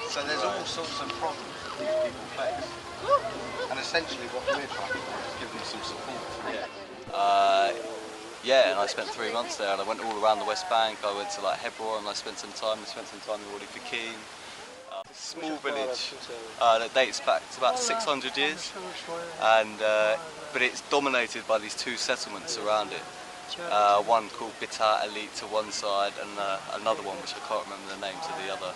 So there's all sorts of problems that these people face. And essentially what we're trying to do is give them some support. Yeah, and I spent 3 months there, and I went all around the West Bank. I went to like Hebron, and I spent some time in Wadi Fuqeen. Small village that dates back to about 600 years, and but it's dominated by these two settlements around it. One called Elite to one side, and another one which I can't remember the name to the other.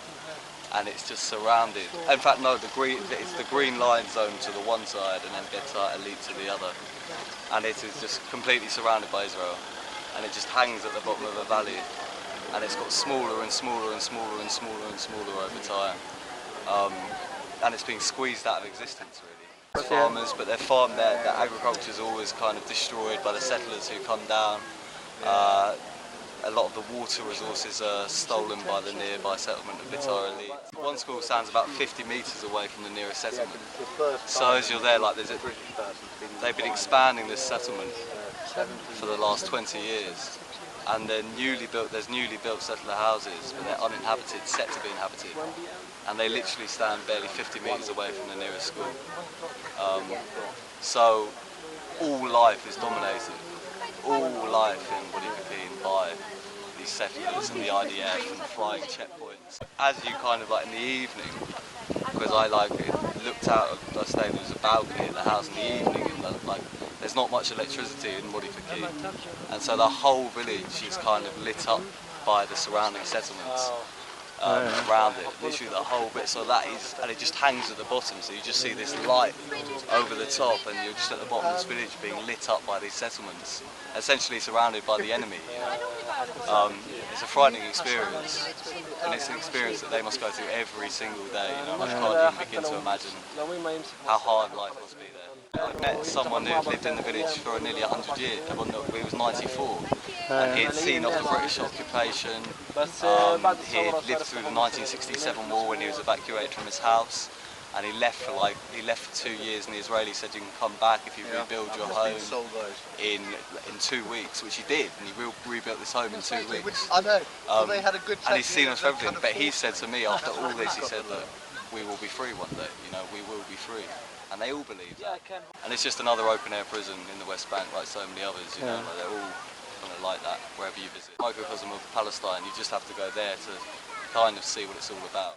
And it's just surrounded. In fact, no, it's the green line zone to the one side, and then Elite to the other. And it is just completely surrounded by Israel, and it just hangs at the bottom of a valley, and it's got smaller and smaller and smaller and smaller and smaller over time, and it's being squeezed out of existence really. Farmers, but their agriculture is always kind of destroyed by the settlers who come down. A lot of the water resources are stolen by the nearby settlement of Elite. One school stands about 50 metres away from the nearest settlement. So as you're there, like they've been expanding this settlement for the last 20 years. And there's newly built settler houses, but they're uninhabited, set to be inhabited. And they literally stand barely 50 metres away from the nearest school. So all life is dominated. All life in Wadi Fuqeen by these settlers and the IDF and the flying checkpoints. As you kind of like in the evening, because I looked out, I stayed, there was a balcony at the house in the evening, and like there's not much electricity in Wadi Fuqeen, and so the whole village is kind of lit up by the surrounding settlements. Around it, literally the whole bit, so that is, and it just hangs at the bottom, so you just see this light over the top, and you're just at the bottom of this village being lit up by these settlements, essentially surrounded by the enemy. It's a frightening experience, and it's an experience that they must go through every single day. I can't even begin to imagine how hard life must be there. I met someone who lived in the village for nearly 100 years, he was 94. And he had seen off the British occupation. He had lived through the 1967 war when he was evacuated from his house, and he left for 2 years. And the Israelis said you can come back if you rebuild your home in 2 weeks, which he did, and he rebuilt this home in 2 weeks. I know. They had a good. And he's seen us for everything. But he said to me after all this, he said, "Look, we will be free one day. We will be free." And they all believe that. And it's just another open-air prison in the West Bank, like so many others. They're all kind of like that wherever you visit. Microcosm of Palestine, you just have to go there to kind of see what it's all about.